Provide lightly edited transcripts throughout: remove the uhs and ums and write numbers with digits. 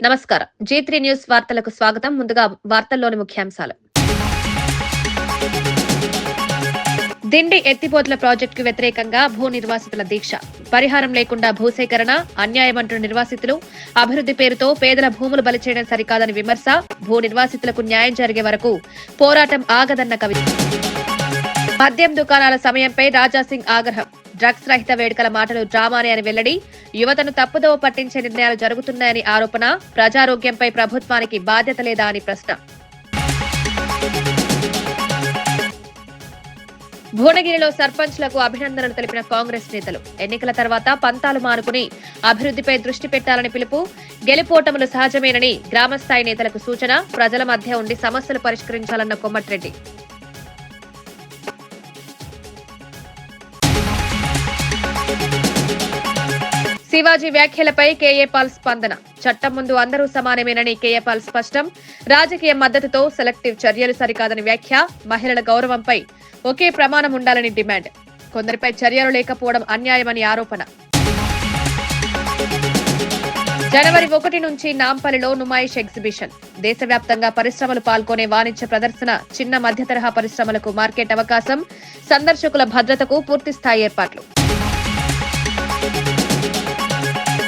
నమస్కారం. G3 news వార్తలకు స్వాగతం. ముందుగా వార్తల్లోని ముఖ్యాంశాలు. దిండి ఎత్తిపోతల ప్రాజెక్టుకు వ్యతిరేకంగా భూ నిర్వాసితుల దీక్ష. పరిహారం లేకుండా భూసేకరణ అన్యాయమంటున్న నిర్వాసితులు. అభివృద్ధి పేరుతో పేదల భూములు బలి చేయడం సరికాదని విమర్శ. భూ నిర్వాసితులకు న్యాయం జరిగే వరకు పోరాటం ఆగదన్న కవిత. మద్యం దుకాణాల సమయంపై రాజాసింగ్ ఆగ్రహం. డ్రగ్స్ రహిత వేడుకల మాటలు డ్రామానే అని వెల్లడి. యువతను తప్పుదోవ పట్టించే నిర్ణయాలు జరుగుతున్నాయని ఆరోపణ. ప్రజారోగ్యంపై ప్రభుత్వానికి బాధ్యత లేదా అని ప్రశ్న. భువనగిరిలో సర్పంచ్లకు అభినందనలు తెలిపిన కాంగ్రెస్ నేతలు. ఎన్నికల తర్వాత పంతాలు మానుకుని అభివృద్ధిపై దృష్టి పెట్టాలని పిలుపు. గెలుపోటములు సహజమేనని గ్రామస్థాయి నేతలకు సూచన. ప్రజల మధ్య ఉండి సమస్యలు పరిష్కరించాలన్న కొమ్మటిరెడ్డి. శివాజీ వ్యాఖ్యలపై కేఏ పాల్ స్పందన. చట్టం ముందు అందరూ సమానమేనని కేఏ పాల్ స్పష్టం. రాజకీయ మద్దతుతో సెలెక్టివ్ చర్యలు సరికాదని వ్యాఖ్య. మహిళల గౌరవంపై ఒకే ప్రమాణం ఉండాలని డిమాండ్. కొందరిపై చర్యలు లేకపోవడం అన్యాయమని ఆరోపణ. జనవరి 1 నుంచి నాంపల్లిలో నుమాయిష్ ఎగ్జిబిషన్. దేశవ్యాప్తంగా పరిశ్రమలు పాల్గొనే వాణిజ్య ప్రదర్శన. చిన్న మధ్య తరహా పరిశ్రమలకు మార్కెట్ అవకాశం. సందర్శకుల భద్రతకు పూర్తిస్థాయి ఏర్పాట్లు.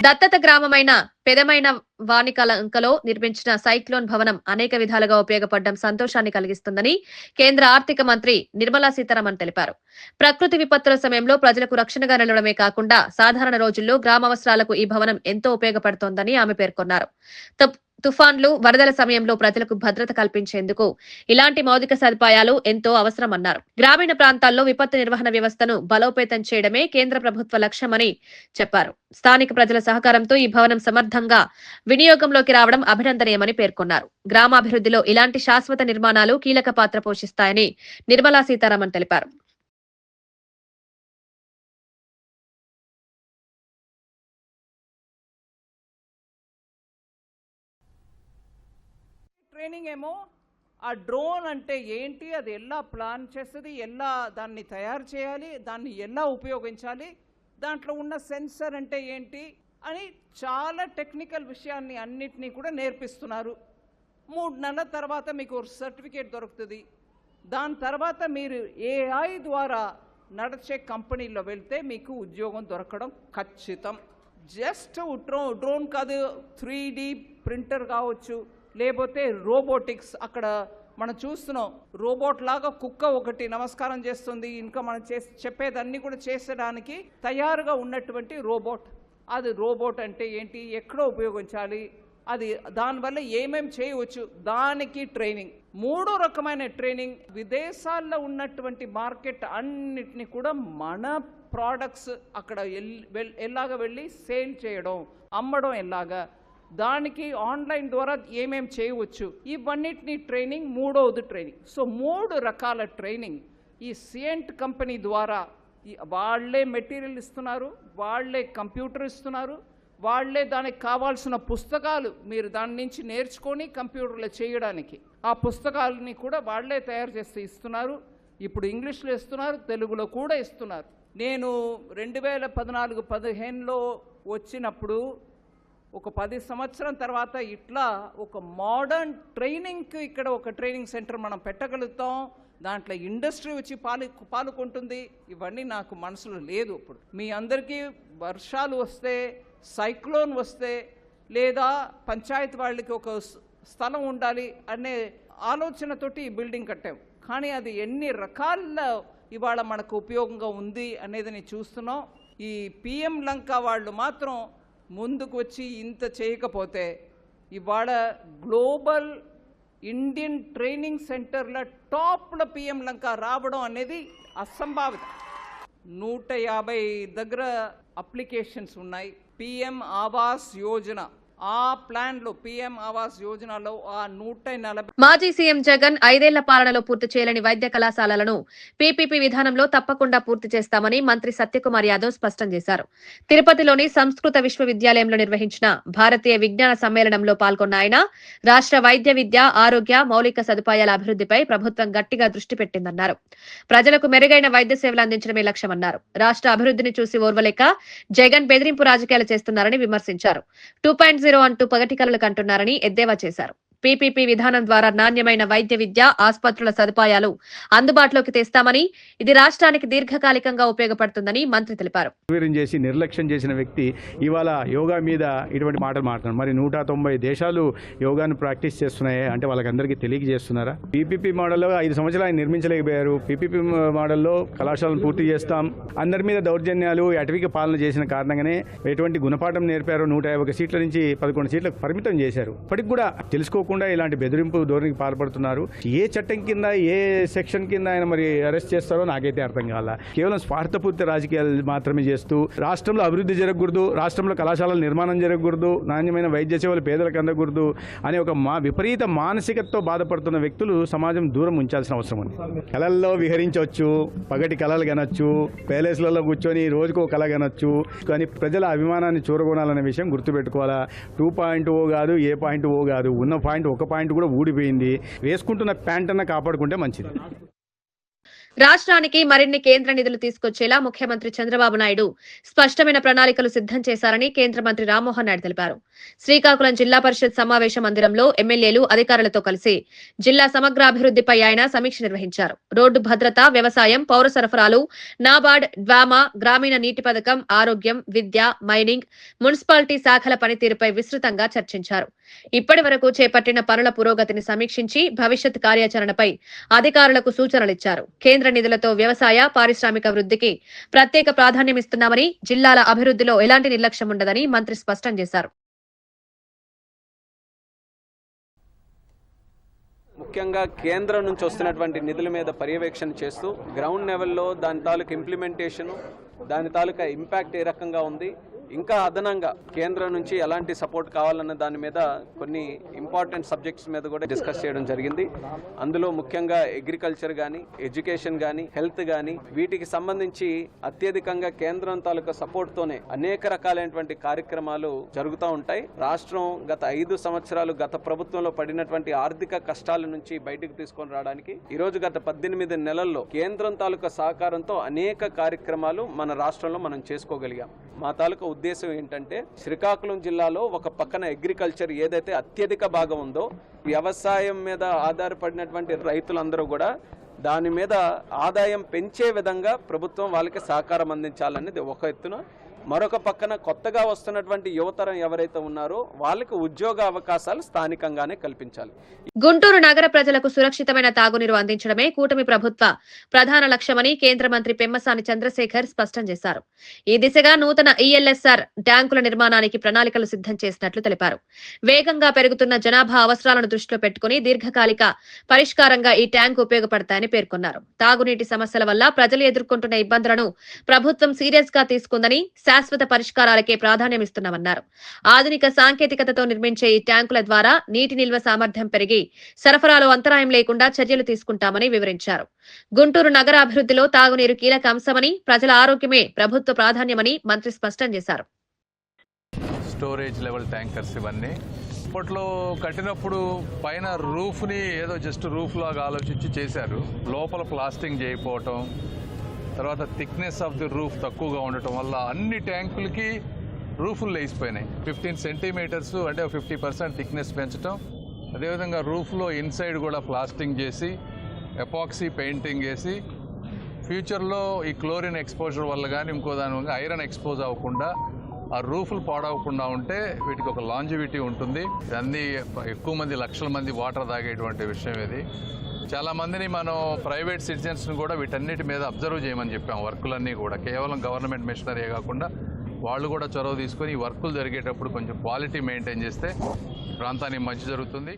దత్తత గ్రామమైన పెదమైన వానికలంకలో నిర్మించిన సైక్లోన్ భవనం అనేక విధాలుగా ఉపయోగపడడం సంతోషాన్ని కలిగిస్తుందని కేంద్ర ఆర్థిక మంత్రి నిర్మలా సీతారామన్ తెలిపారు. ప్రకృతి విపత్తుల సమయంలో ప్రజలకు రక్షణగా నిలవడమే కాకుండా సాధారణ రోజుల్లో గ్రామావసరాలకు ఈ భవనం ఎంతో ఉపయోగపడుతోందని ఆమె పేర్కొన్నారు. తుఫాన్లు, వరదల సమయంలో ప్రజలకు భద్రత కల్పించేందుకు ఇలాంటి మౌలిక సదుపాయాలు ఎంతో అవసరమన్నారు. గ్రామీణ ప్రాంతాల్లో విపత్తు నిర్వహణ వ్యవస్థను బలోపేతం చేయడమే కేంద్ర ప్రభుత్వ లక్ష్యమని చెప్పారు. స్థానిక ప్రజల సహకారంతో ఈ భవనం సమర్థంగా వినియోగంలోకి రావడం అభినందనీయమని పేర్కొన్నారు. గ్రామాభివృద్ధిలో ఇలాంటి శాశ్వత నిర్మాణాలు కీలక పాత్ర పోషిస్తాయని నిర్మలా సీతారామన్ తెలిపారు. ట్రైనింగ్ ఏమో ఆ డ్రోన్ అంటే ఏంటి, అది ఎలా ప్లాన్ చేస్తుంది, ఎలా దాన్ని తయారు చేయాలి, దాన్ని ఎలా ఉపయోగించాలి, దాంట్లో ఉన్న సెన్సర్ అంటే ఏంటి అని చాలా టెక్నికల్ విషయాన్ని అన్నిటినీ కూడా నేర్పిస్తున్నారు. 3 నెలల తర్వాత మీకు సర్టిఫికేట్ దొరుకుతుంది. దాని తర్వాత మీరు AI ద్వారా నడిచే కంపెనీలో వెళ్తే మీకు ఉద్యోగం దొరకడం ఖచ్చితం. జస్ట్ డ్రోన్ కాదు, 3D ప్రింటర్ కావచ్చు, లేకపోతే రోబోటిక్స్. అక్కడ మనం చూస్తున్నాం, రోబోట్ లాగా కుక్క ఒకటి నమస్కారం చేస్తుంది, ఇంకా మనం చెప్పేదన్నీ కూడా చేసడానికి తయారుగా ఉన్నటువంటి రోబోట్. అది రోబోట్ అంటే ఏంటి, ఎక్కడ ఉపయోగించాలి, అది దానివల్ల ఏమేమి చేయవచ్చు, దానికి ట్రైనింగ్. 3 రకమైన ట్రైనింగ్. విదేశాల్లో ఉన్నటువంటి మార్కెట్ అన్నిటినీ కూడా మన ప్రోడక్ట్స్ అక్కడ ఎలాగ వెళ్ళి సేల్ చేయడం, అమ్మడం ఎలాగా, దానికి ఆన్లైన్ ద్వారా ఏమేమి చేయవచ్చు, ఇవన్నిటిని ట్రైనింగ్. 3వది ట్రైనింగ్. సో 3 రకాల ట్రైనింగ్ ఈ సియంట్ కంపెనీ ద్వారా వాళ్ళే మెటీరియల్ ఇస్తున్నారు, వాళ్ళే కంప్యూటర్ ఇస్తున్నారు, వాళ్ళే దానికి కావాల్సిన పుస్తకాలు మీరు దాని నుంచి నేర్చుకొని కంప్యూటర్లో చేయడానికి ఆ పుస్తకాలని కూడా వాళ్ళే తయారు చేసి ఇస్తున్నారు. ఇప్పుడు ఇంగ్లీష్లో ఇస్తున్నారు, తెలుగులో కూడా ఇస్తున్నారు. నేను 2014-15లో వచ్చినప్పుడు ఒక 10 సంవత్సరం తర్వాత ఇట్లా ఒక మోడర్న్ ట్రైనింగ్కి ఇక్కడ ఒక ట్రైనింగ్ సెంటర్ మనం పెట్టగలుగుతాం, దాంట్లో ఇండస్ట్రీ వచ్చి పాల్గొంటుంది. ఇవన్నీ నాకు మనసులో లేదు. ఇప్పుడు మీ అందరికీ వర్షాలు వస్తే, సైక్లోన్ వస్తే, లేదా పంచాయతీ వాళ్ళకి ఒక స్థలం ఉండాలి అనే ఆలోచనతోటి ఈ బిల్డింగ్ కట్టాం. కానీ అది ఎన్ని రకాల ఇవాళ మనకు ఉపయోగంగా ఉంది అనేది చూస్తున్నాం. ఈ PM లంక వాళ్ళు మాత్రం ముందుకు వచ్చి ఇంత చేయకపోతే ఇవాళ గ్లోబల్ ఇండియన్ ట్రైనింగ్ సెంటర్ల టాప్లో PM లంక రావడం అనేది అసంభావితం. 150 దగ్గర అప్లికేషన్స్ ఉన్నాయి. PM ఆవాస్ యోజన ఆ ప్లాన్లో, PM ఆవాస్ యోజనలో ఆ 140. మాజీ సీఎం జగన్ 5 ఏళ్ల పాలనలో పూర్తి చేయలేని వైద్య కళాశాలలను PPP విధానంలో తప్పకుండా పూర్తి చేస్తామని మంత్రి సత్యకుమార్ యాదవ్ స్పష్టం చేశారు. తిరుపతిలోని సంస్కృత విశ్వవిద్యాలయంలో నిర్వహించిన భారతీయ విజ్ఞాన సమ్మేళనంలో పాల్గొన్న ఆయన రాష్ట్ర వైద్య విద్య, ఆరోగ్య, మౌలిక సదుపాయాల అభివృద్ధిపై ప్రభుత్వం గట్టిగా దృష్టి పెట్టిందన్నారు. ప్రజలకు మెరుగైన వైద్య సేవలు అందించడమే లక్ష్యమన్నారు. రాష్ట్ర అభివృద్ధిని చూసి ఓర్వలేక జగన్ బెదిరింపు రాజకీయాలు చేస్తున్నారని విమర్శించారు. 2.0 0 అంటూ పగటి కలలు కంటున్నారని ఎద్దేవా చేశారు. పీపీపీ విధానం ద్వారా నాణ్యమైన వైద్య విద్య, ఆసుపత్రుల సదుపాయాలు అందుబాటులోకి తెస్తామని, ఇది రాష్ట్రానికి దీర్ఘకాలికంగా ఉపయోగపడుతుందని మంత్రి తెలిపారు. చేసి నిర్లక్ష్యం చేసిన వ్యక్తి ఇవాళ యోగా మీద ఇటువంటి మాటలు మాట్లాడుతున్నారు. మరి 190 దేశాలు యోగాను ప్రాక్టీస్ చేస్తున్నాయి అంటే వాళ్ళకందరికీ తెలియజేస్తున్నారా? పీపీపీ మోడల్లో 5 సంవత్సరాలు ఆయన నిర్మించలేకపోయారు. పీపీపీ మోడల్లో కళాశాలను పూర్తి చేస్తాం, అందరి మీద దౌర్జన్యాలు, అటవిక పాలన చేసిన కారణంగానే ఎటువంటి గుణపాఠం నేర్పారు. 151 సీట్ల నుంచి 11 సీట్లకు పరిమితం చేశారు. ఇప్పటికి కూడా తెలుసుకోకుండా ఇలాంటి బెదిరింపు ధోరణికి పాల్పడుతున్నారు. ఏ చట్టం కింద, ఏ సెక్షన్ కింద ఆయన మరి అరెస్ట్ చేస్తారో నాకైతే అర్థం కావాలా. కేవలం స్వార్థపూరిత రాజకీయాలు మాత్రమే చేస్తూ రాష్ట్రంలో అభివృద్ధి జరగకూడదు, రాష్ట్రంలో కళాశాలల నిర్మాణం జరగకూడదు, నాణ్యమైన వైద్య సేవలు పేదలకు అందకూడదు అనే ఒక విపరీత మానసికతతో బాధపడుతున్న వ్యక్తులు సమాజం దూరం ఉంచాల్సిన అవసరం ఉంది. కళల్లో విహరించవచ్చు, పగటి కళలు కనొచ్చు, ప్యాలెస్లలో కూర్చొని రోజుకో కళ కనొచ్చు, కానీ ప్రజల అభిమానాన్ని చూరగొనాలనే విషయం గుర్తుపెట్టుకోవాలా. 2.0 కాదు, ఏ పాయింట్ ఓ కాదు, ఉన్న పాయింట్ ఒక పాయింట్ కూడా ఊడిపోయింది. వేసుకుంటున్న ప్యాంట్ అన్న కాపాడుకుంటే మంచిది. రాష్ట్రానికి మరిన్ని కేంద్ర నిధులు తీసుకొచ్చేలా ముఖ్యమంత్రి చంద్రబాబు నాయుడు స్పష్టమైన ప్రణాళికలు సిద్ధం చేశారని కేంద్ర మంత్రి రామ్మోహన్ నాయుడు తెలిపారు. శ్రీకాకుళం జిల్లా పరిషత్ సమావేశ మందిరంలో ఎమ్మెల్యేలు, అధికారులతో కలిసి జిల్లా సమగ్రాభివృద్ధిపై ఆయన సమీక్ష నిర్వహించారు. రోడ్డు భద్రత, వ్యవసాయం, పౌర సరఫరాలు, నాబార్డ్, డ్వామా, గ్రామీణ నీటి పథకం, ఆరోగ్యం, విద్య, మైనింగ్, మున్సిపాలిటీ శాఖల పనితీరుపై విస్తృతంగా చర్చించారు. ఇప్పటి వరకు చేపట్టిన పనుల పురోగతిని సమీక్షించి భవిష్యత్ కార్యాచరణపై అధికారులకు సూచనలిచ్చారు. కేంద్ర నిధులతో వ్యవసాయ, పారిశ్రామిక వృద్ధికి ప్రత్యేక ప్రాధాన్యమిస్తున్నామని, జిల్లాల అభివృద్ధిలో ఎలాంటి నిర్లక్ష్యం ఉండదని మంత్రి స్పష్టం చేశారు. ముఖ్యంగా కేంద్రం నుంచి వస్తున్నటువంటి నిధుల మీద పర్యవేక్షణ చేస్తూ గ్రౌండ్ లెవెల్లో దాని తాలూకా ఇంప్లిమెంటేషను, దాని తాలూకా ఇంపాక్ట్ ఏ రకంగా ఉంది, ఇంకా అదనంగా కేంద్రం నుంచి ఎలాంటి సపోర్ట్ కావాలన్న దాని మీద కొన్ని ఇంపార్టెంట్ సబ్జెక్ట్స్ మీద కూడా డిస్కస్ చేయడం జరిగింది. అందులో ముఖ్యంగా అగ్రికల్చర్ కానీ, ఎడ్యుకేషన్ కానీ, హెల్త్ కానీ, వీటికి సంబంధించి అత్యధికంగా కేంద్రం తాలూకా సపోర్ట్తోనే అనేక రకాలైనటువంటి కార్యక్రమాలు జరుగుతూ ఉంటాయి. రాష్ట్రం గత 5 సంవత్సరాలు గత ప్రభుత్వంలో పడినటువంటి ఆర్థిక కష్టాల నుంచి బయటకు తీసుకొని రావడానికి ఈరోజు గత 18 నెలల్లో కేంద్రం తాలూకా సహకారంతో అనేక కార్యక్రమాలు మన రాష్ట్రంలో మనం చేసుకోగలిగాం. మా తాలూకా ఉద్దేశం ఏంటంటే, శ్రీకాకుళం జిల్లాలో ఒక పక్కన అగ్రికల్చర్ ఏదైతే అత్యధిక భాగం ఉందో, వ్యవసాయం మీద ఆధారపడినటువంటి రైతులందరూ కూడా దాని మీద ఆదాయం పెంచే విధంగా ప్రభుత్వం వాళ్ళకి సహకారం అందించాలనేది ఒక ఎత్తున. మరొక పక్కన కొత్తగా వస్తున్నటువంటి యువతరం ఎవరైతే ఉన్నారో వాళ్ళకి ఉద్యోగ అవకాశాలు స్థానికంగానే కల్పించాలి. గుంటూరు నగర ప్రజలకు సురక్షితమైన తాగునీరు అందించడమే కూటమి ప్రభుత్వ ప్రధాన లక్ష్యమని కేంద్ర మంత్రి పెమ్మసాని చంద్రశేఖర్ స్పష్టం చేశారు. ఈ దిశగా నూతన ఈఎల్ఎస్ఆర్ ట్యాంకుల నిర్మాణానికి ప్రణాళికలు సిద్ధం చేసినట్లు తెలిపారు. వేగంగా పెరుగుతున్న జనాభా అవసరాలను దృష్టిలో పెట్టుకుని దీర్ఘకాలిక పరిష్కారంగా ఈ ట్యాంకు ఉపయోగపడతాయని పేర్కొన్నారు. తాగునీటి సమస్యల వల్ల ప్రజలు ఎదుర్కొంటున్న ఇబ్బందులను ప్రభుత్వం సీరియస్ గా తీసుకుందని, శాశ్వత పరిష్కారాలకే ప్రాధాన్యమిస్తున్నామన్నారు. ఆధునిక సాంకేతికతతో నిర్మించే ఈ ట్యాంకుల ద్వారా నీటి నిల్వ సామర్థ్యం పెరిగి సరఫరాలో అంతరాయం లేకుండా చర్యలు తీసుకుంటామని వివరించారు. గుంటూరు నగర అభివృద్ధిలో తాగునీరు కీలక అంశమని, ప్రజల ఆరోగ్యమే ప్రభుత్వ ప్రాధాన్యమని మంత్రి స్పష్టం చేశారు. స్టోరేజ్ లెవెల్ ట్యాంకర్స్ ఇవన్నీ అప్పట్లో కట్టినప్పుడు పైన రూఫ్ని ఏదో జస్ట్ రూఫ్ లాగా ఆలోచించి చేశారు. లోపల ప్లాస్టింగ్ చేయకపోవటం, తర్వాత థిక్నెస్ ఆఫ్ ది రూఫ్ తక్కువగా ఉండటం వల్ల అన్ని ట్యాంకులకి రూఫులు లేచిపోయినాయి. 15 సెంటీమీటర్స్ అంటే 50% థిక్నెస్ పెంచడం, అదేవిధంగా రూఫ్లో ఇన్సైడ్ కూడా ప్లాస్టింగ్ చేసి ఎపాక్సీ పెయింటింగ్ వేసి ఫ్యూచర్లో ఈ క్లోరిన్ ఎక్స్పోజర్ వల్ల కానీ ఇంకో దాని వల్ల ఐరన్ ఎక్స్పోజ్ అవ్వకుండా ఆ రూఫులు పాడవకుండా ఉంటే వీటికి ఒక లాంజివిటీ ఉంటుంది. అన్నీ ఎక్కువ మంది, లక్షల మంది వాటర్ తాగేటువంటి విషయం ఇది. చాలామందిని మనం ప్రైవేట్ సిటిజన్స్ని కూడా వీటన్నిటి మీద అబ్జర్వ్ చేయమని చెప్పాం. వర్కులన్నీ కూడా కేవలం గవర్నమెంట్ మిషనరీ కాకుండా వాళ్ళు కూడా చొరవ తీసుకొని ఈ వర్కులు జరిగేటప్పుడు కొంచెం క్వాలిటీ మెయింటైన్ చేస్తే ప్రాంతానికి మంచి జరుగుతుంది.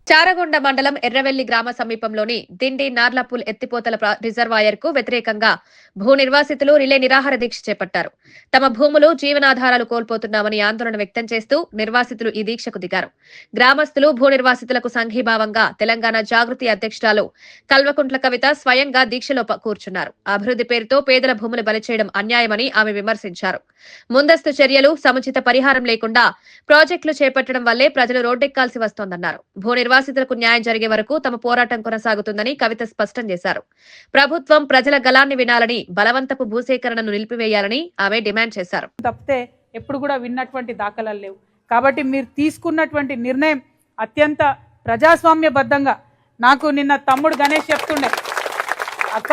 చారగొండ మండలం ఎర్రవెల్లి గ్రామ సమీపంలోని దిండి నార్లపూల్ ఎత్తిపోతల రిజర్వాయర్ కు వ్యతిరేకంగా భూ నిర్వాసితులు రిలే నిరాహార దీక్ష చేపట్టారు. తమ భూములు, జీవనాధారాలు కోల్పోతున్నామని ఆందోళన వ్యక్తం చేస్తూ నిర్వాసితులు ఈ దీక్షకు దిగారు. గ్రామస్తులు భూ నిర్వాసితులకు సంఘీభావంగా తెలంగాణ జాగృతి అధ్యక్షురాలు కల్వకుంట్ల కవిత స్వయంగా దీక్షలో కూర్చున్నారు. అభివృద్ధి పేరుతో పేదల భూములు బలి చేయడం అన్యాయమని ఆమె విమర్శించారు. ముందస్తు చర్యలు, సముచిత పరిహారం లేకుండా ప్రాజెక్టులు చేపట్టడం వల్లే ప్రజలు రోడ్డెక్కాల్సి వస్తోందన్నారు. భూ నిర్వాసితులకు న్యాయం జరిగే వరకు తమ పోరాటం కొనసాగుతుందని కవిత స్పష్టం చేశారు. ప్రభుత్వం ప్రజల గళాన్ని వినాలని, బలవంతపు భూసేకరణను నిలిపివేయాలని ఆమె డిమాండ్ చేశారు. తప్పితే ఎప్పుడు కూడా విన్నటువంటి దాఖలాలు లేవు. కాబట్టి మీరు తీసుకున్నటువంటి నిర్ణయం అత్యంత ప్రజాస్వామ్యబద్ధంగా. నాకు నిన్న తమ్ముడు గణేష్ చెప్తుండే, అక్క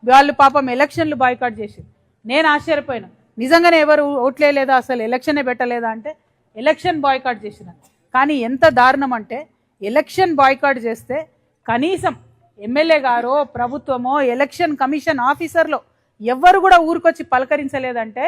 వాళ్ళు పాపం ఎలక్షన్లు బాయ్కాట్ చేసింది. నేను ఆశ్చర్యపోయినా, నిజంగానే ఎవరు ఓట్లేదా, అసలు ఎలక్షనే పెట్టలేదా అంటే ఎలక్షన్ బాయ్కాట్ చేసిన. కానీ ఎంత దారుణం అంటే ఎలక్షన్ బాయ్కాట్ చేస్తే కనీసం ఎమ్మెల్యే గారో ప్రభుత్వమో ఎలక్షన్ కమిషన్ ఆఫీసర్లో ఎవ్వరు కూడా ఊరికొచ్చి పలకరించలేదంటే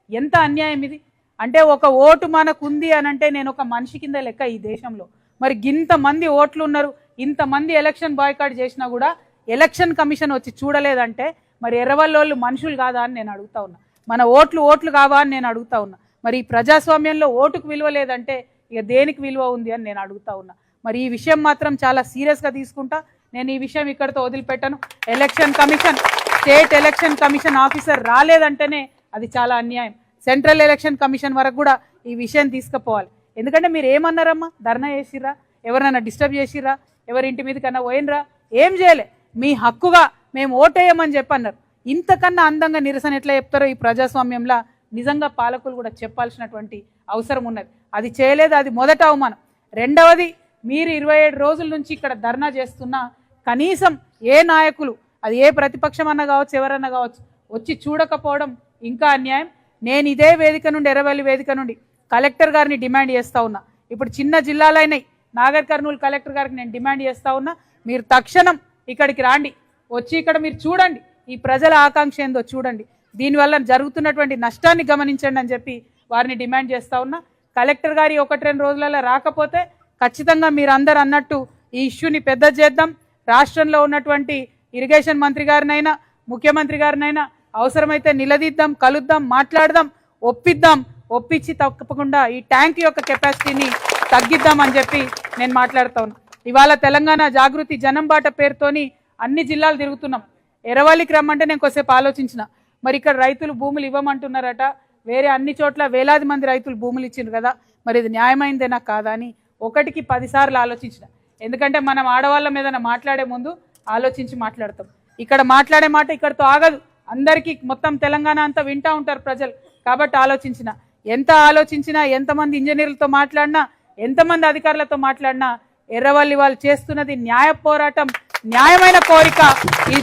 ఎంత అన్యాయం ఇది. అంటే ఒక ఓటు మనకు ఉంది అని అంటే నేను ఒక మనిషి కింద లెక్క ఈ దేశంలో. మరి ఇంతమంది ఓట్లు ఉన్నారు, ఇంతమంది ఎలక్షన్ బాయ్కాట్ చేసినా కూడా ఎలక్షన్ కమిషన్ వచ్చి చూడలేదంటే మరి ఎర్రవల్లోళ్ళు మనుషులు కాదా అని నేను అడుగుతా ఉన్నా. మన ఓట్లు కావా అని నేను అడుగుతా ఉన్నా. మరి ఈ ప్రజాస్వామ్యంలో ఓటుకు విలువ లేదంటే ఇక దేనికి విలువ ఉంది అని నేను అడుగుతా ఉన్నా. మరి ఈ విషయం మాత్రం చాలా సీరియస్గా తీసుకుంటా. నేను ఈ విషయం ఇక్కడితో వదిలిపెట్టాను. Election commission, state election commission officer రాలేదంటేనే అది చాలా అన్యాయం. సెంట్రల్ ఎలక్షన్ కమిషన్ వరకు కూడా ఈ విషయం తీసుకుపోవాలి. ఎందుకంటే మీరు ఏమన్నారమ్మా, ధర్నా చేసిర్రా, ఎవరైనా డిస్టర్బ్ చేసిర్రా, ఎవరింటి మీద కన్నా పోయినరా, ఏం చేయలే. మీ హక్కుగా మేము ఓటేయమని చెప్పన్నారు. ఇంతకన్నా అందంగా నిరసన ఎట్లా చెప్తారో ఈ ప్రజాస్వామ్యంలో నిజంగా పాలకులు కూడా చెప్పాల్సినటువంటి అవసరం ఉన్నది. అది చేయలేదు, అది మొదట అవమానం. రెండవది, మీరు 27 రోజుల నుంచి ఇక్కడ ధర్నా చేస్తున్నా కనీసం ఏ నాయకులు, అది ఏ ప్రతిపక్షం అన్నా కావచ్చు, ఎవరన్నా కావచ్చు, వచ్చి చూడకపోవడం ఇంకా అన్యాయం. నేను ఇదే వేదిక నుండి, ఎర్రవల్లి వేదిక నుండి కలెక్టర్ గారిని డిమాండ్ చేస్తూ ఉన్నా. ఇప్పుడు చిన్న జిల్లాలైనాయి, నాగర్ కర్నూలు కలెక్టర్ గారికి నేను డిమాండ్ చేస్తూ ఉన్నా, మీరు తక్షణం ఇక్కడికి రాండి, వచ్చి ఇక్కడ మీరు చూడండి, ఈ ప్రజల ఆకాంక్ష ఏందో చూడండి, దీనివల్ల జరుగుతున్నటువంటి నష్టాన్ని గమనించండి అని చెప్పి వారిని డిమాండ్ చేస్తూ ఉన్నా. కలెక్టర్ గారి 1-2 రోజులలో రాకపోతే ఖచ్చితంగా మీరు అందరు అన్నట్టు ఈ ఇష్యూని పెద్ద చేద్దాం. రాష్ట్రంలో ఉన్నటువంటి ఇరిగేషన్ మంత్రి గారినైనా ముఖ్యమంత్రి గారినైనా అవసరమైతే నిలదీద్దాం, కలుద్దాం, మాట్లాడదాం, ఒప్పిద్దాం. ఒప్పించి తప్పకుండా ఈ ట్యాంక్ యొక్క కెపాసిటీని తగ్గిద్దామని చెప్పి నేను మాట్లాడుతూ ఉన్నా. ఇవాళ తెలంగాణ జాగృతి జనం బాట పేరుతోని అన్ని జిల్లాలు తిరుగుతున్నాం. ఎర్రవల్లికి రమ్మంటే నేను కొద్దిసేపు ఆలోచించిన, మరి ఇక్కడ రైతులు భూములు ఇవ్వమంటున్నారట, వేరే అన్ని చోట్ల వేలాది మంది రైతులు భూములు ఇచ్చిండ్రు కదా, మరి ఇది న్యాయమైందేనా కాదా అని 1కి 10 సార్లు ఆలోచించిన. ఎందుకంటే మనం ఆడవాళ్ళ మీద మాట్లాడే ముందు ఆలోచించి మాట్లాడతాం. ఇక్కడ మాట్లాడే మాట ఇక్కడితో ఆగదు, అందరికీ మొత్తం తెలంగాణ అంతా వింటూ ఉంటారు ప్రజలు. కాబట్టి ఆలోచించిన, ఎంత ఆలోచించినా, ఎంతమంది ఇంజనీర్లతో మాట్లాడినా, ఎంతమంది అధికారులతో మాట్లాడినా ఎర్రవల్లి వాళ్ళు చేస్తున్నది న్యాయ పోరాటం, న్యాయమైన కోరిక.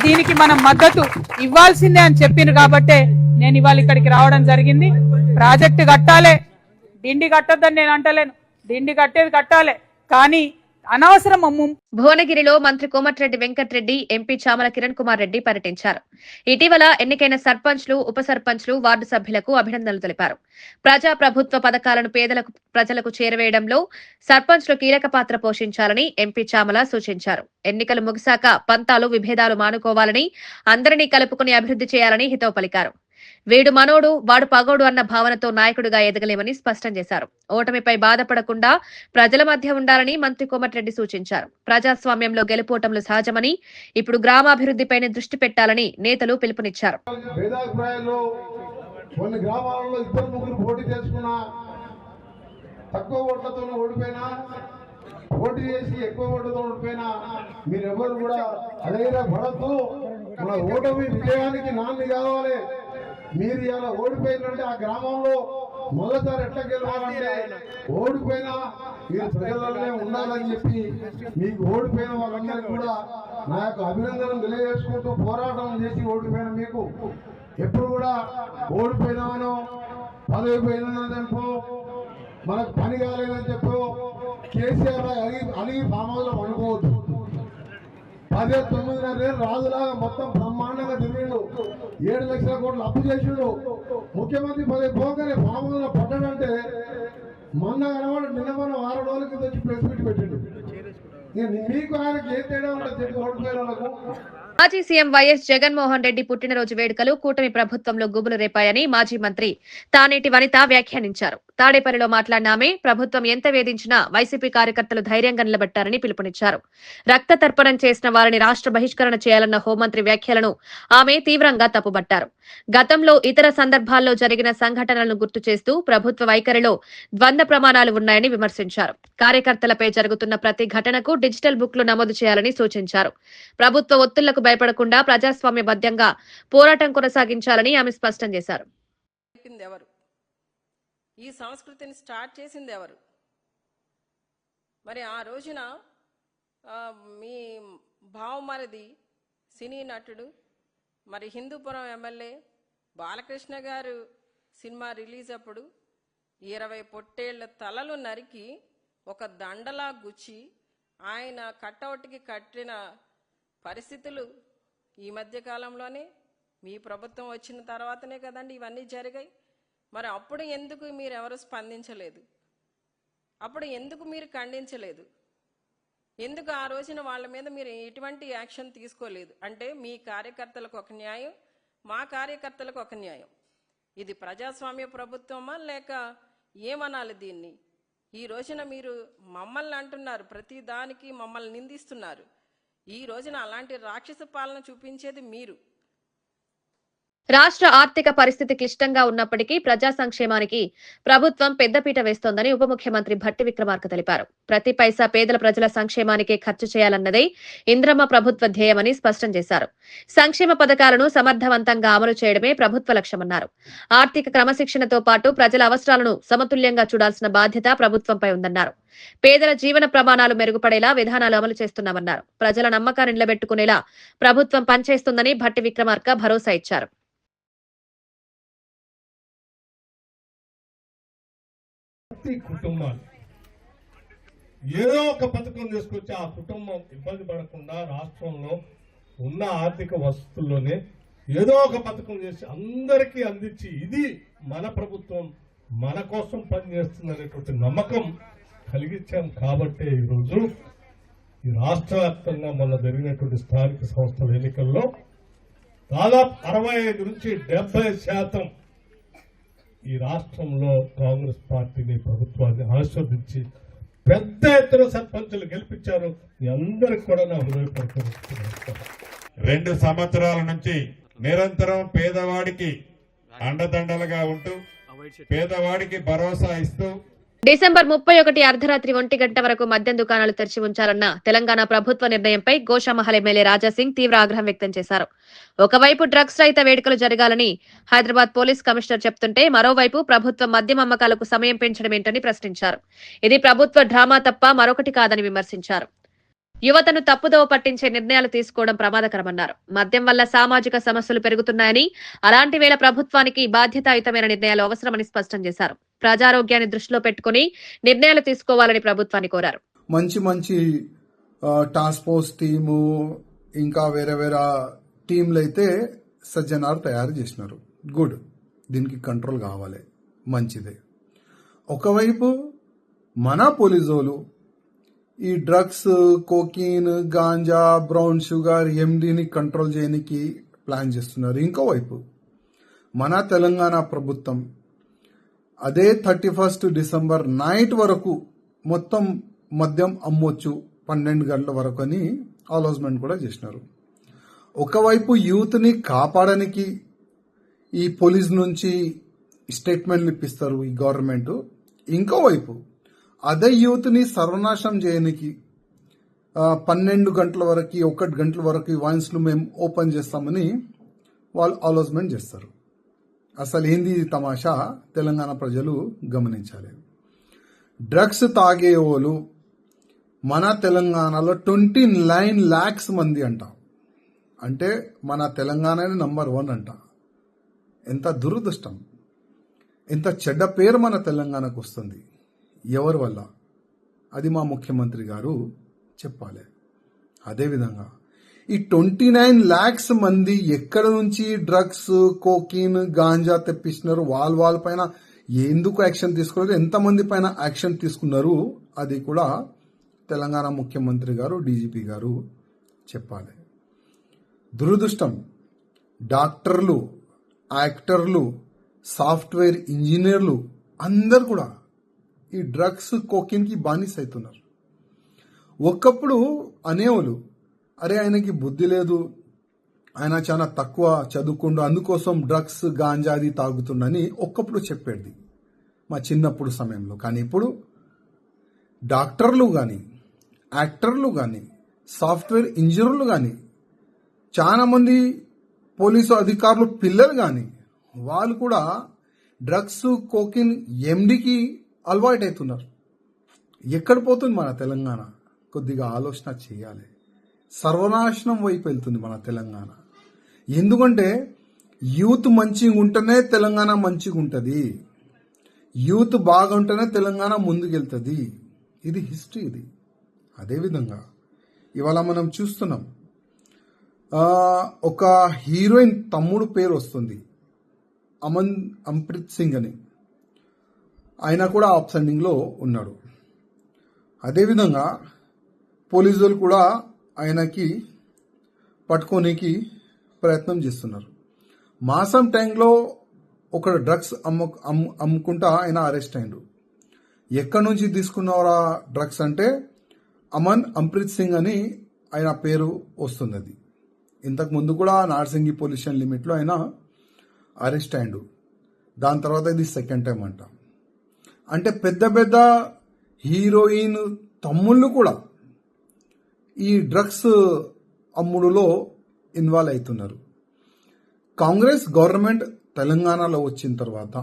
దీనికి మనం మద్దతు ఇవ్వాల్సిందే అని చెప్పిండ్రు కాబట్టే నేను ఇవాళ ఇక్కడికి రావడం జరిగింది. ప్రాజెక్టు కట్టాలే, డిండి కట్టొద్దని నేను అంటలేను, డిండి కట్టేది కట్టాలే, కానీ అనవసరం భువనగిరిలో మంత్రి కోమటిరెడ్డి వెంకటరెడ్డి, ఎంపీ చామల కిరణ్ కుమార్ రెడ్డి పర్యటించారు. ఇటీవల ఎన్నికైన సర్పంచ్లు, ఉప సర్పంచ్లు, వార్డు సభ్యులకు అభినందనలు తెలిపారు. ప్రజా ప్రభుత్వ పథకాలను ప్రజలకు చేరవేయడంలో సర్పంచ్లు కీలక పాత్ర పోషించాలని ఎంపీ చామల సూచించారు. ఎన్నికలు ముగిశాక పంతాలు, విభేదాలు మానుకోవాలని, అందరినీ కలుపుకుని అభివృద్ధి చేయాలని హితవు పలికారు. వీడు మనోడు, వాడు పగోడు అన్న భావనతో నాయకుడిగా ఎదగలేమని స్పష్టం చేశారు. ఓటమిపై బాధపడకుండా ప్రజల మధ్య ఉండాలని మంత్రి కోమటిరెడ్డి సూచించారు. ప్రజాస్వామ్యంలో గెలుపోటములు సహజమని, ఇప్పుడు గ్రామాభివృద్ధిపైన దృష్టి పెట్టాలని నేతలు పిలుపునిచ్చారు. కొన్ని గ్రామాలలో 2-3 పోటీ చేసుకున్నా తక్కువ ఓట్లతో ఓడిపోయినా, పోటీ చేసి ఎక్కువ ఓట్లతో ఓడిపోయినా మీరెవరు కూడా అధైర్యపడద్దు. మన ఓటమి విజయానికి నాంది కావాలి. మీరు ఇలా ఓడిపోయినంటే ఆ గ్రామంలో మొదటిసారి ఎట్లా గెలవాలంటే ఓడిపోయినా మీరు ప్రజలనే ఉండాలని చెప్పి మీకు ఓడిపోయిన వాళ్ళందరికీ కూడా నా యొక్క అభినందనలు తెలియజేసుకుంటూ, పోరాటం చేసి ఓడిపోయిన మీకు ఎప్పుడు కూడా ఓడిపోయినామనో, పదవి పోయిందని చెప్పో, మనకు పని కాలేదని చెప్పో కేసీఆర్ అలిగి ఫామ్ హౌస్లో అనుకోవద్దు. 10-9 రాజులాగా మొత్తం బ్రహ్మాండంగా తిరిగిండు, 7 లక్షల కోట్లు అప్పు చేసిండు. ముఖ్యమంత్రి పదవి పోగానే ఫామ్ హౌస్లో పడ్డాడంటే మొన్న కనబడి నిన్న మొన్న 6 రోజుల కింద వచ్చి ప్రెస్ మీట్ పెట్టిండు. మీకు ఆయనకి ఏ తేడా ఉంటుంది చెప్పి ఓడిపోయిన వాళ్ళకు? మాజీ సీఎం వైఎస్ జగన్మోహన్ రెడ్డి పుట్టినరోజు వేడుకలు కూటమి ప్రభుత్వంలో గుబులు రేపాయని మాజీ మంత్రి తానేటి వనిత వ్యాఖ్యానించారు. తాడేపల్లిలో మాట్లాడిన ఆమె, ప్రభుత్వం ఎంత వేధించినా వైసీపీ కార్యకర్తలు ధైర్యంగా నిలబెట్టారని పిలుపునిచ్చారు. రక్త తర్పణం చేసిన వారిని రాష్ట్ర బహిష్కరణ చేయాలన్న హోంమంత్రి వ్యాఖ్యలను ఆమె తీవ్రంగా తప్పుబట్టారు. గతంలో ఇతర సందర్భాల్లో జరిగిన సంఘటనలను గుర్తు చేస్తూ ప్రభుత్వ వైఖరిలో ద్వంద్వ ప్రమాణాలు ఉన్నాయని విమర్శించారు. కార్యకర్తలపై జరుగుతున్న ప్రతి ఘటనకు డిజిటల్ బుక్లు నమోదు చేయాలని సూచించారు. ప్రభుత్వ ఒత్తిళ్లకు భయపడకుండా ప్రజాస్వామ్యబద్ధంగా పోరాటం కొనసాగించాలని ఆమె స్పష్టం చేశారు. ఈ సంస్కృతిని స్టార్ట్ చేసింది ఎవరు? మరి ఆ రోజున మీ భావమరిది సినీ నటుడు మరి హిందూపురం ఎమ్మెల్యే బాలకృష్ణ గారు సినిమా రిలీజ్ అప్పుడు 20 పొట్టేళ్ల తలలు నరికి ఒక దండలా గుచ్చి ఆయన కట్అవుట్కి కట్టిన పరిస్థితులు ఈ మధ్య కాలంలోనే మీ ప్రభుత్వం వచ్చిన తర్వాతనే కదండి ఇవన్నీ జరిగాయి. మరి అప్పుడు ఎందుకు మీరు ఎవరు స్పందించలేదు? అప్పుడు ఎందుకు మీరు ఖండించలేదు? ఎందుకు ఆ రోజున వాళ్ళ మీద మీరు ఎటువంటి యాక్షన్ తీసుకోలేదు? అంటే మీ కార్యకర్తలకు ఒక న్యాయం, మా కార్యకర్తలకు ఒక న్యాయం. ఇది ప్రజాస్వామ్య ప్రభుత్వమా లేక ఏమనాలి దీన్ని? ఈ రోజున మీరు మమ్మల్ని అంటున్నారు, ప్రతి దానికి మమ్మల్ని నిందిస్తున్నారు. ఈ రోజున అలాంటి రాక్షస పాలన చూపించేది మీరు. రాష్ట్ర ఆర్థిక పరిస్థితి క్లిష్టంగా ఉన్నప్పటికీ ప్రజా సంక్షేమానికి ప్రభుత్వం పెద్దపీట వేస్తోందని ఉప ముఖ్యమంత్రి భట్టి విక్రమార్క తెలిపారు. ప్రతి పైసా పేదల ప్రజల సంక్షేమానికే ఖర్చు చేయాలన్నదే ఇంద్రమ్మ ప్రభుత్వ ధ్యేయమని స్పష్టం చేశారు. సంక్షేమ పథకాలను సమర్థవంతంగా అమలు చేయడమే ప్రభుత్వ లక్ష్యమన్నారు. ఆర్థిక క్రమశిక్షణతో పాటు ప్రజల అవసరాలను సమతుల్యంగా చూడాల్సిన బాధ్యత ప్రభుత్వంపై ఉందన్నారు. పేదల జీవన ప్రమాణాలు మెరుగుపడేలా విధానాలు అమలు చేస్తున్నామన్నారు. ప్రజల నమ్మకాన్ని నిలబెట్టుకునేలా ప్రభుత్వం పనిచేస్తుందని భట్టి విక్రమార్క భరోసా ఇచ్చారు. కుటుంబాలు ఏదో ఒక పథకం తీసుకొచ్చి ఆ కుటుంబం ఇబ్బంది పడకుండా రాష్ట్రంలో ఉన్న ఆర్థిక వసతుల్లోనే ఏదో ఒక పథకం చేసి అందరికీ అందించి ఇది మన ప్రభుత్వం మన కోసం పనిచేస్తుందనేటువంటి నమ్మకం కలిగించాం. కాబట్టే ఈరోజు ఈ రాష్ట్ర వ్యాప్తంగా మొన్న జరిగినటువంటి స్థానిక సంస్థల ఎన్నికల్లో దాదాపు 65 నుంచి 70% ఈ రాష్ట్రంలో కాంగ్రెస్ పార్టీని ప్రభుత్వాన్ని ఆశీర్వదించి పెద్ద ఎత్తున సర్పంచులు గెలిపించారు. మీ అందరికి కూడా నా హృదయపూర్వక 2 సంవత్సరాల నుంచి నిరంతరం పేదవాడికి అండదండలుగా ఉంటూ పేదవాడికి భరోసా ఇస్తూ డిసెంబర్ 31 అర్ధరాత్రి 1 గంట వరకు మద్యం దుకాణాలు తెరిచి ఉంచాలన్న తెలంగాణ ప్రభుత్వ నిర్ణయంపై గోషామహల్ ఎమ్మెల్యే రాజాసింగ్ తీవ్ర ఆగ్రహం వ్యక్తం చేశారు. ఒకవైపు డ్రగ్స్ రహిత వేడుకలు జరగాలని హైదరాబాద్ పోలీస్ కమిషనర్ చెప్తుంటే మరోవైపు ప్రభుత్వం మద్యం అమ్మకాలకు సమయం పెంచడమేంటని ప్రశ్నించారు. ఇది ప్రభుత్వ డ్రామా తప్ప మరొకటి కాదని విమర్శించారు. యువతను తప్పుదోవ పట్టించే నిర్ణయాలు తీసుకోవడం ప్రమాదకరమన్నారు. మద్యం వల్ల సామాజిక సమస్యలు పెరుగుతున్నాయని, అలాంటి వేళ ప్రభుత్వానికి బాధ్యతాయుతమైన నిర్ణయాలు అవసరమని స్పష్టం చేశారు. ప్రజారోగ్యాన్ని దృష్టిలో పెట్టుకుని నిర్ణయాలు తీసుకోవాలని ప్రభుత్వాన్ని కోరారు. మంచి టాస్క్ ఫోర్స్ టీము ఇంకా వేరే టీంలు అయితే సజ్జనారు తయారు చేసినారు. గుడ్, దీనికి కంట్రోల్ కావాలి, మంచిదే. ఒకవైపు మన పోలీసోలు ఈ drugs, cocaine, ganja, brown sugar, ఎండీని కంట్రోల్ చేయడానికి ప్లాన్ చేస్తున్నారు. ఇంకోవైపు మన తెలంగాణ ప్రభుత్వం అదే 31 డిసెంబర్ నైట్ వరకు మొత్తం మద్యం అమ్మొచ్చు 12 గంటల వరకు అని అనౌన్స్మెంట్ కూడా చేసినారు. ఒకవైపు యూత్ని కాపాడడానికి ఈ పోలీస్ నుంచి స్టేట్మెంట్లు ఇప్పిస్తారు ఈ గవర్నమెంట్. ఇంకోవైపు అదే యూత్ని సర్వనాశనం చేయడానికి 12 గంటల వరకు 1 గంటల వరకు వైన్స్లు మేము ఓపెన్ చేస్తామని వాళ్ళు అనౌన్స్మెంట్ చేస్తారు. అసలు ఏంది తమాషా? తెలంగాణ ప్రజలు గమనించాలి. డ్రగ్స్ తాగే వాళ్ళు మన తెలంగాణలో 29 lakhs మంది అంట. అంటే మన తెలంగాణనే నంబర్ 1 అంట. ఎంత దురదృష్టం, ఎంత చెడ్డ పేరు మన తెలంగాణకు వస్తుంది. ఎవరి వల్ల? అది మా ముఖ్యమంత్రి గారు చెప్పాలి. అదేవిధంగా ఈ 29 lakhs మంది ఎక్కడ నుంచి డ్రగ్స్, కోకీన్, గాంజా తెప్పిస్తున్నారు, వాళ్ళ పైన ఎందుకు యాక్షన్ తీసుకోలేదు, ఎంతమంది పైన యాక్షన్ తీసుకున్నారు, అది కూడా తెలంగాణ ముఖ్యమంత్రి గారు, డీజీపీ గారు చెప్పాలి. దురదృష్టం, డాక్టర్లు, యాక్టర్లు, సాఫ్ట్వేర్ ఇంజనీర్లు అందరు కూడా ఈ డ్రగ్స్, కోకిన్కి బానిస అవుతున్నారు. ఒకప్పుడు అనేవాళ్ళు, అరే ఆయనకి బుద్ధి లేదు, ఆయన చాలా తక్కువ చదువుకుండు, అందుకోసం డ్రగ్స్, గాంజా అది తాగుతుండని ఒకప్పుడు చెప్పేది మా చిన్నప్పుడు సమయంలో. కానీ ఇప్పుడు డాక్టర్లు కానీ, యాక్టర్లు కానీ, సాఫ్ట్వేర్ ఇంజనీర్లు కానీ, చాలా మంది పోలీసు అధికారులు పిల్లలు కానీ వాళ్ళు కూడా డ్రగ్స్ కోకిన్ ఎండికి అలవాటు అవుతున్నారు. ఎక్కడ పోతుంది మన తెలంగాణ? కొద్దిగా ఆలోచన చేయాలి. సర్వనాశనం వైపు వెళ్తుంది మన తెలంగాణ. ఎందుకంటే యూత్ మంచిగా ఉంటేనే తెలంగాణ మంచిగా ఉంటుంది. యూత్ బాగుంటేనే తెలంగాణ ముందుకెళ్తుంది. ఇది హిస్టరీ. ఇది అదేవిధంగా ఇవాళ మనం చూస్తున్నాం, ఒక హీరోయిన్ తమ్ముడు పేరు వస్తుంది, అమన్ప్రీత్ సింగ్ అని. ఆయన కూడా అప్సెండింగ్లో ఉన్నాడు. అదేవిధంగా పోలీసులు కూడా ఆయనకి పట్టుకోనికి ప్రయత్నం చేస్తున్నారు. మాసం ట్యాంక్లో ఒక డ్రగ్స్ అమ్ముకుంటా ఆయన అరెస్ట్ అయ్యాడు. ఎక్కడి నుంచి తీసుకున్నారా డ్రగ్స్ అంటే అమన్ప్రీత్ సింగ్ అని ఆయన పేరు వస్తుంది. అది ఇంతకు ముందు కూడా నార్సింగి పొల్యూషన్ లిమిట్లో ఆయన అరెస్ట్ అయ్యాడు. దాని తర్వాత ఇది సెకండ్ టైం అంట. అంటే పెద్ద పెద్ద హీరోయిన్ తమ్ముళ్ళు కూడా ఈ డ్రగ్స్ అమ్ముడులో ఇన్వాల్వ్ అవుతున్నారు. కాంగ్రెస్ గవర్నమెంట్ తెలంగాణలో వచ్చిన తర్వాత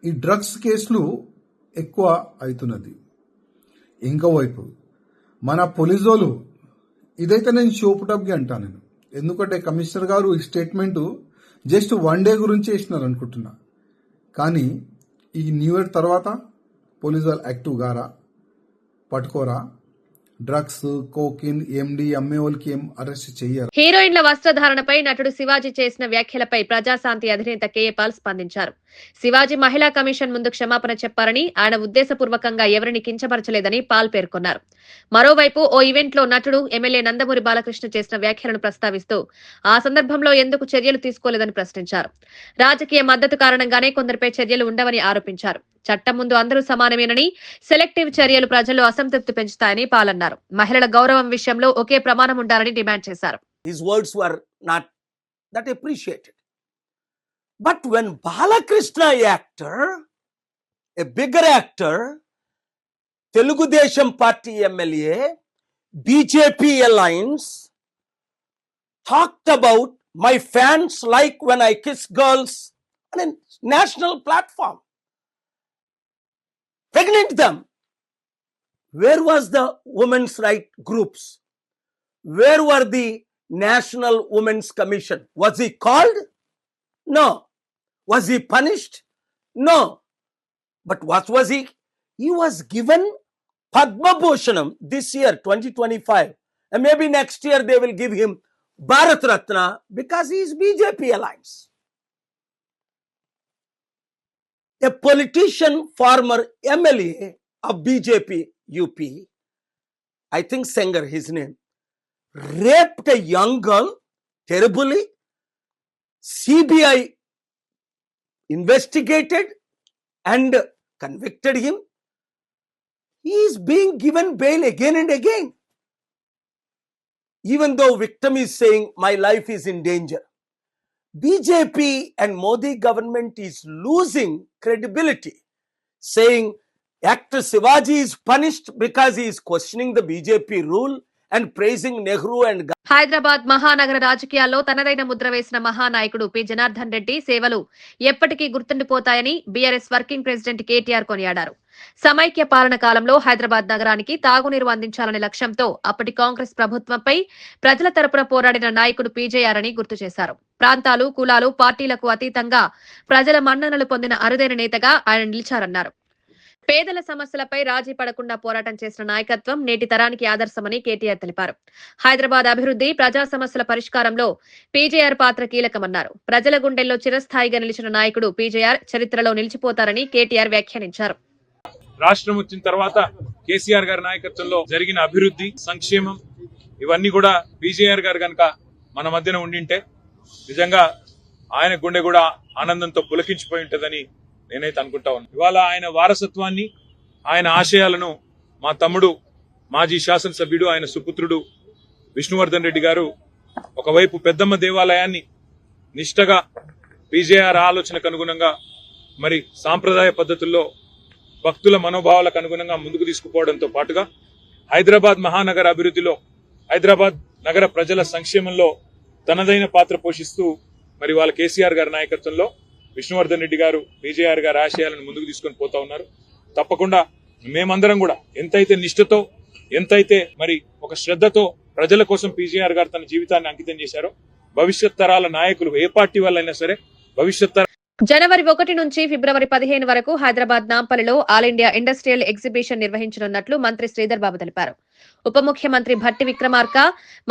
ఈ డ్రగ్స్ కేసులు ఎక్కువ అవుతున్నది. ఇంకోవైపు మన పోలీసోలు, ఇదైతే నేను షోపుటప్గా అంటాను నేను, ఎందుకంటే కమిషనర్ గారు ఈ స్టేట్మెంటు జస్ట్ 1 డే గురించి వేసినారు అనుకుంటున్నా. కానీ ఈ న్యూ ఇయర్ తర్వాత పోలీసు వాళ్ళు యాక్టివ్ గారా, పట్టుకోరా, డ్రగ్స్ కోకిన్ ఎండి అమ్మే వాళ్ళకి ఏం అరెస్ట్ చెయ్యరు. హీరోయిన్ల వస్త్రధారణపై నటుడు శివాజీ చేసిన వ్యాఖ్యలపై ప్రజాశాంతి అధినేత కేఏ పాల్ స్పందించారు. శివాజీ మహిళా కమిషన్ ముందు క్షమాపణ చెప్పారని, ఆయన ఉద్దేశపూర్వకంగా ఎవరిని కించపరచలేదని పాల్ పేర్కొన్నారు. మరోవైపు ఓ ఈవెంట్లో నటుడు ఎమ్మెల్యే నందమూరి బాలకృష్ణ చేసిన వ్యాఖ్యలను ప్రస్తావిస్తూ ఆ సందర్భంలో ఎందుకు చర్యలు తీసుకోలేదని ప్రశ్నించారు. రాజకీయ మద్దతు కారణంగానే కొందరిపై చర్యలు ఉండవని ఆరోపించారు. చట్టం ముందు అందరూ సమానమేనని, సెలెక్టివ్ చర్యలు ప్రజల్లో అసంతృప్తి పెంచుతాయని పాల్ అన్నారు. మహిళల గౌరవం విషయంలో ఒకే ప్రమాణం ఉండాలని డిమాండ్ చేశారు. His words were not that appreciated. But when Balakrishna actor, a bigger actor, Telugu Desam Party MLA, BJP alliance, talked about my fans like when I kiss girls on a national platform, pregnant them. Where was the women's right groups? Where were the National Women's Commission? Was he called? No. Was he punished? No. But what was he? He was given Padma Bhushanam this year, 2025. And maybe next year they will give him Bharat Ratna because he is BJP alliance. A politician, former MLA of BJP UP, I think Sengar, his name, raped a young girl terribly. CBI investigated and convicted him. He is being given bail again and again, even though victim is saying my life is in danger. BJP and Modi government is losing credibility, saying actor Shivaji is punished because he is questioning the BJP rule and praising Nehru and Hyderabad మహానగర రాజకీయాల్లో తనదైన ముద్ర వేసిన మహానాయకుడు P Janardhan Reddy సేవలు ఎప్పటికీ గుర్తుండిపోతాయని BRS working president KTR కొనియాడారు. సమైక్య పాలన కాలంలో హైదరాబాద్ నగరానికి తాగునీరు అందించాలనే లక్ష్యంతో అప్పటి కాంగ్రెస్ ప్రభుత్వంపై ప్రజల తరపున పోరాడిన నాయకుడు పీజేఆర్ అని గుర్తు చేశారు. ప్రాంతాలు, కులాలు, పార్టీలకు అతీతంగా ప్రజల మన్ననలు పొందిన అరుదైన నేతగా ఆయన నిలిచారన్నారు. పేదల సమస్యలపై రాజీ పడకుండా పోరాటం చేసిన నాయకత్వం నేటి తరానికి ఆదర్శమని కేటీఆర్ తెలిపారు. హైదరాబాద్ అభివృద్ధి, ప్రజా సమస్యల పరిష్కారంలో పీజేఆర్ పాత్ర కీలకమన్నారు. ప్రజల గుండెల్లో చిరస్థాయిగా నిలిచిన నాయకుడు పీజేఆర్ చరిత్రలో నిలిచిపోతారని కేటీఆర్ వ్యాఖ్యానించారు. రాష్ట్రం వచ్చిన తర్వాత కేసీఆర్ గారి నాయకత్వంలో జరిగిన అభివృద్ధి, సంక్షేమం ఇవన్నీ కూడా పీజేఆర్ గారు కనుక మన మధ్యన ఉండింటే నిజంగా ఆయన గుండె కూడా ఆనందంతో పులకించిపోయి ఉంటుందని నేనైతే అనుకుంటా ఉన్నాను. ఇవాళ ఆయన వారసత్వాన్ని, ఆయన ఆశయాలను మా తమ్ముడు, మాజీ శాసనసభ్యుడు, ఆయన సుపుత్రుడు విష్ణువర్ధన్ రెడ్డి గారు ఒకవైపు పెద్దమ్మ దేవాలయాన్ని నిష్టగా పీజేఆర్ ఆలోచనకు అనుగుణంగా మరి సాంప్రదాయ పద్ధతుల్లో భక్తుల మనోభావాలకు అనుగుణంగా ముందుకు తీసుకుపోవడంతో పాటుగా హైదరాబాద్ మహానగర అభివృద్ధిలో, హైదరాబాద్ నగర ప్రజల సంక్షేమంలో తనదైన పాత్ర పోషిస్తూ మరి వాళ్ళ కేసీఆర్ గారి నాయకత్వంలో విష్ణువర్ధన్ రెడ్డి గారు, పీజేఆర్ గారు ఆశయాలను ముందుకు తీసుకొని పోతా ఉన్నారు. తప్పకుండా మేమందరం కూడా ఎంతైతే నిష్ఠతో, ఎంతైతే మరి ఒక శ్రద్ధతో ప్రజల కోసం పీజేఆర్ గారు తన జీవితాన్ని అంకితం చేశారో, భవిష్యత్ తరాల నాయకులు ఏ పార్టీ వాళ్ళైనా సరే భవిష్యత్ జనవరి 1 నుంచి ఫిబ్రవరి 15 వరకు హైదరాబాద్ నాంపల్లిలో ఆల్ ఇండియా ఇండస్ట్రియల్ ఎగ్జిబిషన్ నిర్వహించనున్నట్లు మంత్రి శ్రీధర్ బాబు తెలిపారు. ఉప ముఖ్యమంత్రి భట్టి విక్రమార్క,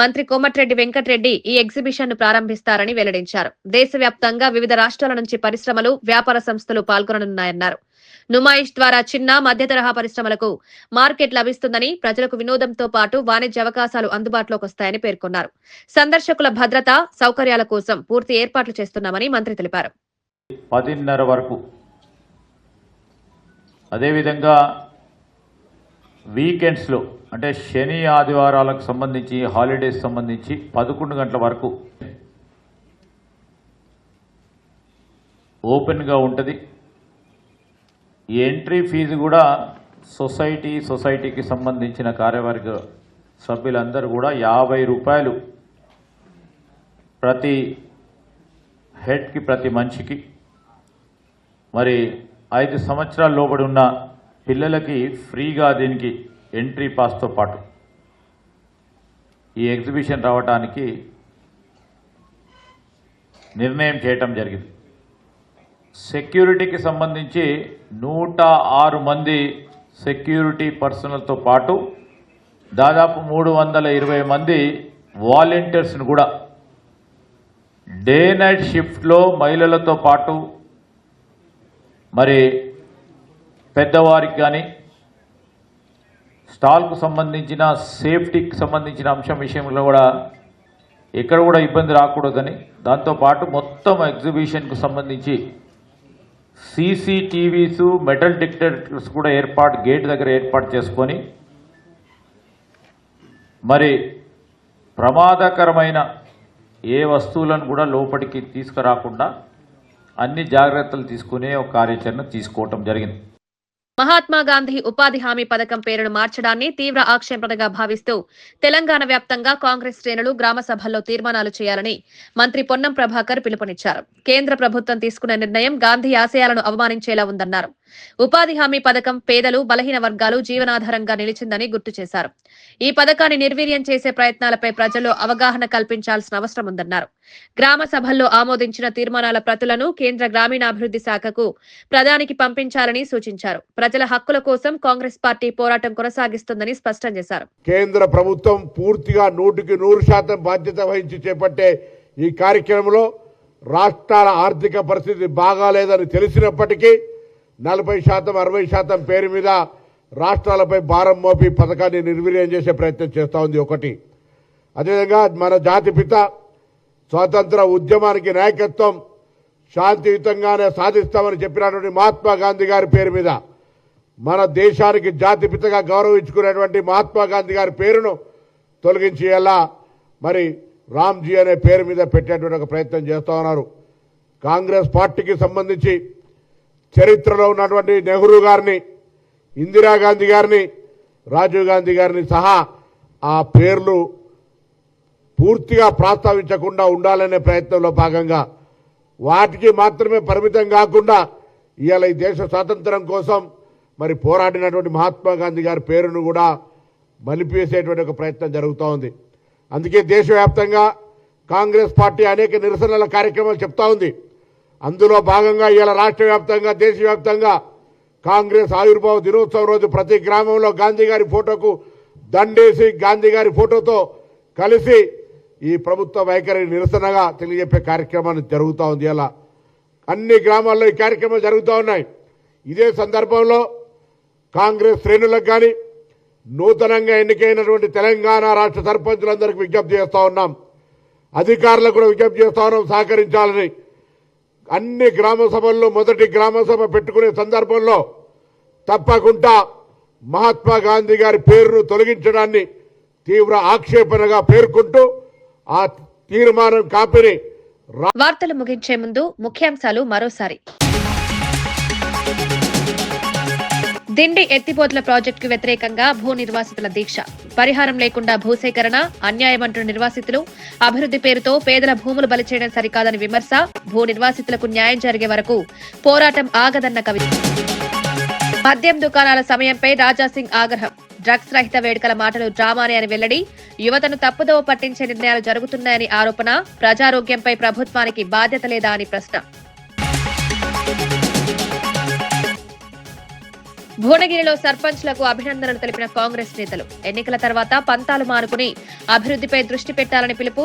మంత్రి కోమటిరెడ్డి వెంకటరెడ్డి ఈ ఎగ్జిబిషన్ ను ప్రారంభిస్తారని వెల్లడించారు. దేశవ్యాప్తంగా వివిధ రాష్ట్రాల నుంచి పరిశ్రమలు, వ్యాపార సంస్థలు పాల్గొననున్నాయన్నారు. నుమాయిష్ ద్వారా చిన్న, మధ్య తరహా పరిశ్రమలకు మార్కెట్ లభిస్తుందని, ప్రజలకు వినోదంతో పాటు వాణిజ్య అవకాశాలు అందుబాటులోకి వస్తాయని పేర్కొన్నారు. సందర్శకుల భద్రత, సౌకర్యాల కోసం పూర్తి ఏర్పాట్లు చేస్తున్నామని మంత్రి తెలిపారు. 10:30 వరకు, అదేవిధంగా వీకెండ్స్లో అంటే శని ఆదివారాలకు సంబంధించి, హాలిడేస్ సంబంధించి 11 గంటల వరకు ఓపెన్గా ఉంటుంది. ఈ ఎంట్రీ ఫీజు కూడా సొసైటీకి సంబంధించిన కార్యవర్గ సభ్యులందరూ కూడా 50 రూపాయలు ప్రతి హెడ్కి, ప్రతి మనిషికి. మరి 5 సంవత్సరాల లోబడి ఉన్న పిల్లలకి ఫ్రీగా దీనికి ఎంట్రీ పాస్తో పాటు ఈ ఎగ్జిబిషన్ రావడానికి నిర్ణయం చేయటం జరిగింది. సెక్యూరిటీకి సంబంధించి 106 మంది సెక్యూరిటీ పర్సనల్తో పాటు దాదాపు 320 మంది వాలంటీర్స్ను కూడా డే నైట్ షిఫ్ట్లో మహిళలతో పాటు మరి పెద్దవారికి కానీ, స్టాల్కు సంబంధించిన సేఫ్టీకి సంబంధించిన అంశం విషయంలో కూడా ఎక్కడ కూడా ఇబ్బంది రాకూడదని, దాంతోపాటు మొత్తం ఎగ్జిబిషన్కు సంబంధించి CCTVs, మెటల్ డిటెక్టర్స్ కూడా గేట్ దగ్గర ఏర్పాటు చేసుకొని మరి ప్రమాదకరమైన ఏ వస్తువులను కూడా లోపలికి తీసుకురాకుండా అన్ని జాగ్రత్తలు తీసుకునే ఒక కార్యాచరణ తీసుకోవటం జరిగింది. మహాత్మా గాంధీ ఉపాధి హామీ పథకం పేరును మార్చడాన్ని తీవ్ర ఆక్షేపణగా భావిస్తూ తెలంగాణ వ్యాప్తంగా కాంగ్రెస్ శ్రేణులు గ్రామ సభల్లో తీర్మానాలు చేయాలని మంత్రి పొన్నం ప్రభాకర్ పిలుపునిచ్చారు. కేంద్ర ప్రభుత్వం తీసుకున్న నిర్ణయం గాంధీ ఆశయాలను అవమానించేలా ఉందన్నారు. ఉపాధి హామీ పథకం పేదలు, బలహీన వర్గాలు జీవనాధారంగా నిలిచిందని గుర్తు చేశారు. ఈ పథకాన్ని నిర్వీర్యం చేసే ప్రయత్నాలపై ప్రజల్లో అవగాహన కల్పించాల్సిన అవసరం ఉందన్నారు. గ్రామ సభల్లో ఆమోదించిన తీర్మానాల ప్రతులను కేంద్ర గ్రామీణాభివృద్ధి శాఖకు ప్రధానికి పంపించాలని సూచించారు. ప్రజల హక్కుల కోసం కాంగ్రెస్ పార్టీ పోరాటం కొనసాగిస్తుందని స్పష్టం చేశారు. కేంద్ర ప్రభుత్వం పూర్తిగా 100% బాధ్యత వహించి చేపట్టే ఈ కార్యక్రమంలో రాష్ట్రాల ఆర్థిక పరిస్థితి బాగాలేదని తెలిసినప్పటికీ 40%, 60% పేరు మీద రాష్ట్రాలపై భారం మోపి పథకాన్ని నిర్వీర్యం చేసే ప్రయత్నం చేస్తూ ఉంది. ఒకటి, అదేవిధంగా మన జాతిపిత స్వాతంత్ర ఉద్యమానికి నాయకత్వం శాంతియుతంగానే సాధిస్తామని చెప్పినటువంటి మహాత్మా గాంధీ గారి పేరు మీద, మన దేశానికి జాతిపితగా గౌరవించుకునేటువంటి మహాత్మా గాంధీ గారి పేరును తొలగించేలా మరి రామ్జీ అనే పేరు మీద పెట్టేటువంటి ఒక ప్రయత్నం చేస్తూ ఉన్నారు. కాంగ్రెస్ పార్టీకి సంబంధించి చరిత్రలో ఉన్నటువంటి నెహ్రూ గారిని, ఇందిరాగాంధీ గారిని, రాజీవ్ గాంధీ గారిని సహా ఆ పేర్లు పూర్తిగా ప్రస్తావించకుండా ఉండాలనే ప్రయత్నంలో భాగంగా వాటికి మాత్రమే పరిమితం కాకుండా ఇవాళ ఈ దేశ స్వాతంత్రం కోసం మరి పోరాడినటువంటి మహాత్మా గాంధీ గారి పేరును కూడా మలిపేసేటువంటి ఒక ప్రయత్నం జరుగుతూ ఉంది. అందుకే దేశవ్యాప్తంగా కాంగ్రెస్ పార్టీ అనేక నిరసనల కార్యక్రమాలు చెప్తా ఉంది. అందులో భాగంగా ఇవాళ రాష్ట్ర వ్యాప్తంగా, దేశవ్యాప్తంగా కాంగ్రెస్ ఆవిర్భావ దినోత్సవం రోజు ప్రతి గ్రామంలో గాంధీ గారి ఫోటోకు దండేసి గాంధీ గారి ఫోటోతో కలిసి ఈ ప్రభుత్వ వైఖరి నిరసనగా తెలియజెప్పే కార్యక్రమాన్ని జరుగుతూ ఉంది. ఇలా అన్ని గ్రామాల్లో ఈ కార్యక్రమాలు జరుగుతూ ఉన్నాయి. ఇదే సందర్భంలో కాంగ్రెస్ శ్రేణులకు కానీ, నూతనంగా ఎన్నికైనటువంటి తెలంగాణ రాష్ట్ర సర్పంచులందరికీ విజ్ఞప్తి చేస్తూ ఉన్నాం, అధికారులకు కూడా విజ్ఞప్తి చేస్తూ ఉన్నాం సహకరించాలని. అన్ని గ్రామ సభల్లో మొదటి గ్రామ సభ పెట్టుకునే సందర్భంలో తప్పకుండా మహాత్మా గాంధీ గారి పేరును తొలగించడాన్ని తీవ్ర ఆక్షేపణగా పేర్కొంటూ ఆ తీర్మానం కాపీని వార్తలు ముగించే ముందు ముఖ్యాంశాలు మరోసారి. దిండి ఎత్తిపోతల ప్రాజెక్టుకు వ్యతిరేకంగా భూ నిర్వాసితుల దీక్ష. పరిహారం లేకుండా భూసేకరణ అన్యాయమంటున్న నిర్వాసితులు. అభివృద్ధి పేరుతో పేదల భూములు బలి చేయడం సరికాదని విమర్శ. భూ నిర్వాసితులకు న్యాయం జరిగే వరకు పోరాటం ఆగదన్న కవిత. మద్యం దుకాణాల సమయంపై రాజాసింగ్ ఆగ్రహం. డ్రగ్స్ రహిత వేడుకల మాటలు డ్రామానే అని వెల్లడి. యువతను తప్పుదోవ పట్టించే నిర్ణయాలు జరుగుతున్నాయని ఆరోపణ. ప్రజారోగ్యంపై ప్రభుత్వానికి బాధ్యత లేదా అని ప్రశ్న. భువనగిరిలో సర్పంచ్లకు అభినందనలు తెలిపిన కాంగ్రెస్ నేతలు. ఎన్నికల తర్వాత పంతాలు మానుకుని అభివృద్ధిపై దృష్టి పెట్టాలని పిలుపు.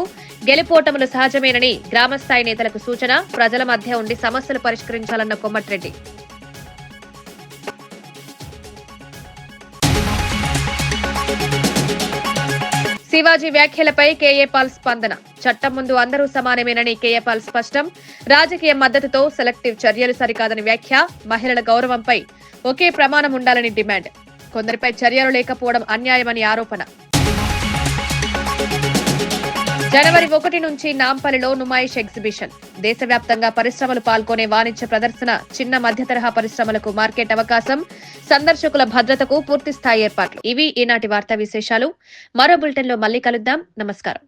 గెలుపోటములు సహజమేనని గ్రామస్థాయి నేతలకు సూచన. ప్రజల మధ్య ఉండి సమస్యలు పరిష్కరించాలన్న కొమ్మటిరెడ్డి. శివాజీ వ్యాఖ్యలపై కేఏ పాల్ స్పందన. చట్టం ముందు అందరూ సమానమేనని కేఏ పాల్ స్పష్టం. రాజకీయ మద్దతుతో సెలెక్టివ్ చర్యలు సరికాదని వ్యాఖ్య. మహిళల గౌరవంపై ఒకే ప్రమాణం ఉండాలని డిమాండ్. కొందరిపై చర్యలు లేకపోవడం అన్యాయమని ఆరోపణ. జనవరి 1 నుంచి నాంపల్లిలో నుమాయిష్ ఎగ్జిబిషన్. దేశవ్యాప్తంగా పరిశ్రమలు పాల్గొనే వాణిజ్య ప్రదర్శన. చిన్న మధ్య తరహా పరిశ్రమలకు మార్కెట్ అవకాశం. సందర్శకుల భద్రతకు పూర్తిస్థాయి ఏర్పాట్లు. ఇవి ఈనాటి వార్తా విశేషాలు. మరో బులెటిన్లో మళ్లీ కలుద్దాం. నమస్కారం.